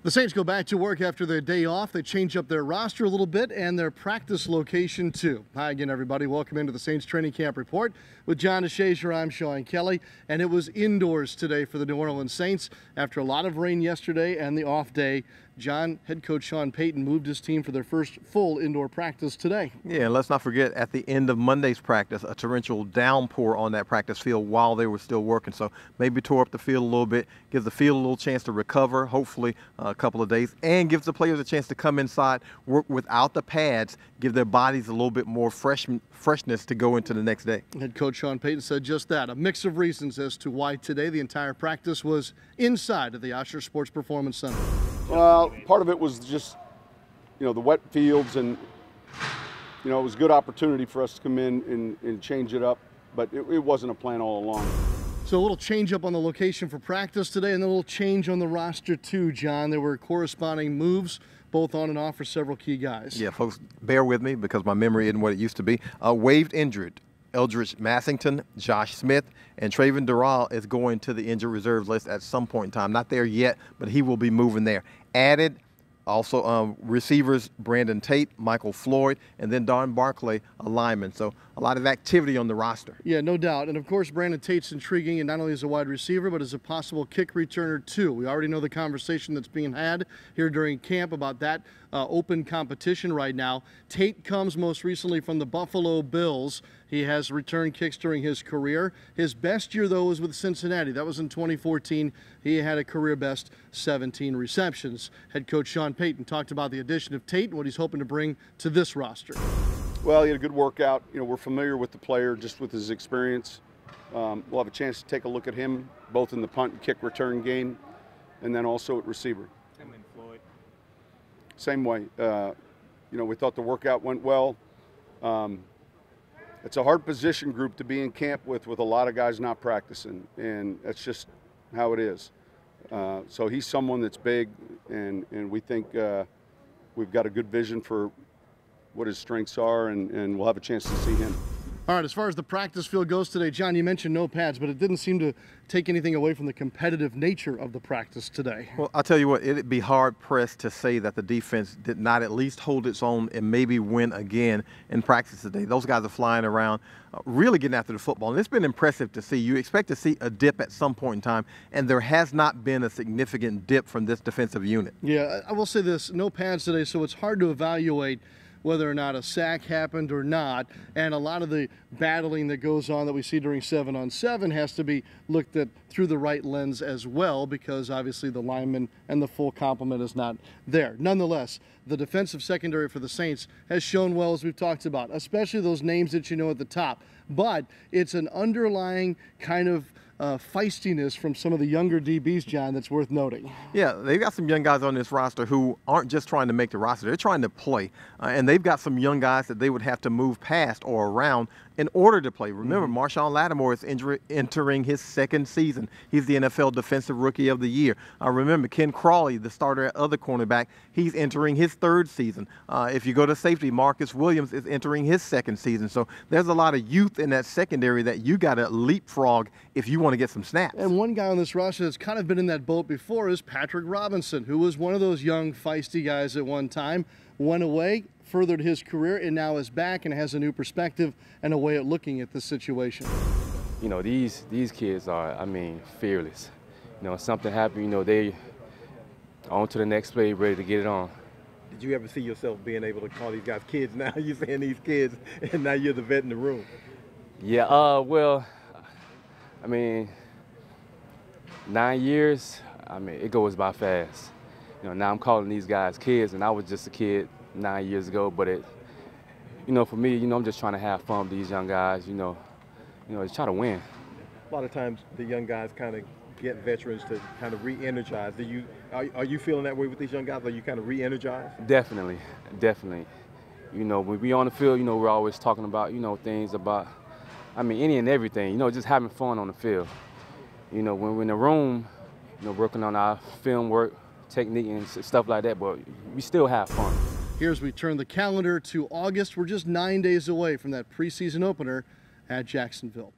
The Saints go back to work after their day off. They change up their roster a little bit and their practice location too. Hi again, everybody. Welcome into the Saints Training Camp Report with John DeShazier. I'm Sean Kelley, and it was indoors today for the New Orleans Saints. After a lot of rain yesterday and the off day, head coach Sean Payton moved his team for their first full indoor practice today. Yeah, and let's not forget, at the end of Monday's practice, a torrential downpour on that practice field while they were still working. So maybe tore up the field a little bit, gives the field a little chance to recover, hopefully a couple of days, and gives the players a chance to come inside, work without the pads, give their bodies a little bit more freshness to go into the next day. Head coach Sean Payton said just that, a mix of reasons as to why today the entire practice was inside of the Osher Sports Performance Center. Well, part of it was just, the wet fields, and, it was a good opportunity for us to come in and change it up, but it wasn't a plan all along. So a little change up on the location for practice today, and then a little change on the roster too, John. There were corresponding moves both on and off for several key guys. Yeah, folks, bear with me because my memory isn't what it used to be. Waived injured. Eldridge Massington, Josh Smith, and Traven Durrell is going to the injured reserve list at some point in time. Not there yet, but he will be moving there. Added also receivers Brandon Tate, Michael Floyd, and then Don Barclay, a lineman. So a lot of activity on the roster. Yeah, no doubt. And of course, Brandon Tate's intriguing, and not only as a wide receiver, but as a possible kick returner too. We already know the conversation that's being had here during camp about that open competition right now. Tate comes most recently from the Buffalo Bills. He has returned kicks during his career. His best year, though, was with Cincinnati. That was in 2014. He had a career best 17 receptions. Head coach Sean Payton talked about the addition of Tate and what he's hoping to bring to this roster. Well, he had a good workout. We're familiar with the player just with his experience. We'll have a chance to take a look at him both in the punt and kick return game, and then also at receiver. And then Floyd. Same way. We thought the workout went well. It's a hard position group to be in camp with a lot of guys not practicing, and that's just how it is. So he's someone that's big, and we think we've got a good vision for what his strengths are, and we'll have a chance to see him. All right, as far as the practice field goes today, John, you mentioned no pads, but it didn't seem to take anything away from the competitive nature of the practice today. Well, I'll tell you what, it'd be hard-pressed to say that the defense did not at least hold its own and maybe win again in practice today. Those guys are flying around, really getting after the football, and it's been impressive to see. You expect to see a dip at some point in time, and there has not been a significant dip from this defensive unit. Yeah, I will say this, no pads today, so it's hard to evaluate whether or not a sack happened or not, and a lot of the battling that goes on that we see during 7-on-7 has to be looked at through the right lens as well, because obviously the lineman and the full complement is not there. Nonetheless, the defensive secondary for the Saints has shown well, as we've talked about, especially those names that you know at the top, but it's an underlying kind of feistiness from some of the younger DBs, John, that's worth noting. Yeah, they've got some young guys on this roster who aren't just trying to make the roster, they're trying to play. And they've got some young guys that they would have to move past or around in order to play. Remember, Marshawn Lattimore is entering his second season. He's the NFL Defensive Rookie of the Year. Remember, Ken Crawley, the starter at other cornerback, he's entering his third season. If you go to safety, Marcus Williams is entering his second season. So there's a lot of youth in that secondary that you got to leapfrog if you want to get some snaps. And one guy on this roster that's kind of been in that boat before is Patrick Robinson, who was one of those young, feisty guys at one time, went away, furthered his career, and now is back and has a new perspective and a way of looking at this situation. These kids are, fearless. If something happened, they on to the next play, ready to get it on. Did you ever see yourself being able to call these guys kids now? You're saying these kids, and now you're the vet in the room. Yeah, well, 9 years, it goes by fast. Now I'm calling these guys kids, and I was just a kid 9 years ago, but for me, I'm just trying to have fun with these young guys, just try to win. A lot of times the young guys kind of get veterans to kind of re-energize. Are you feeling that way with these young guys? Are you kind of re-energized? Definitely. When we on the field, we're always talking about, things about, any and everything, just having fun on the field. When we're in the room, working on our film work, technique and stuff like that, but we still have fun. Here as we turn the calendar to August, we're just 9 days away from that preseason opener at Jacksonville.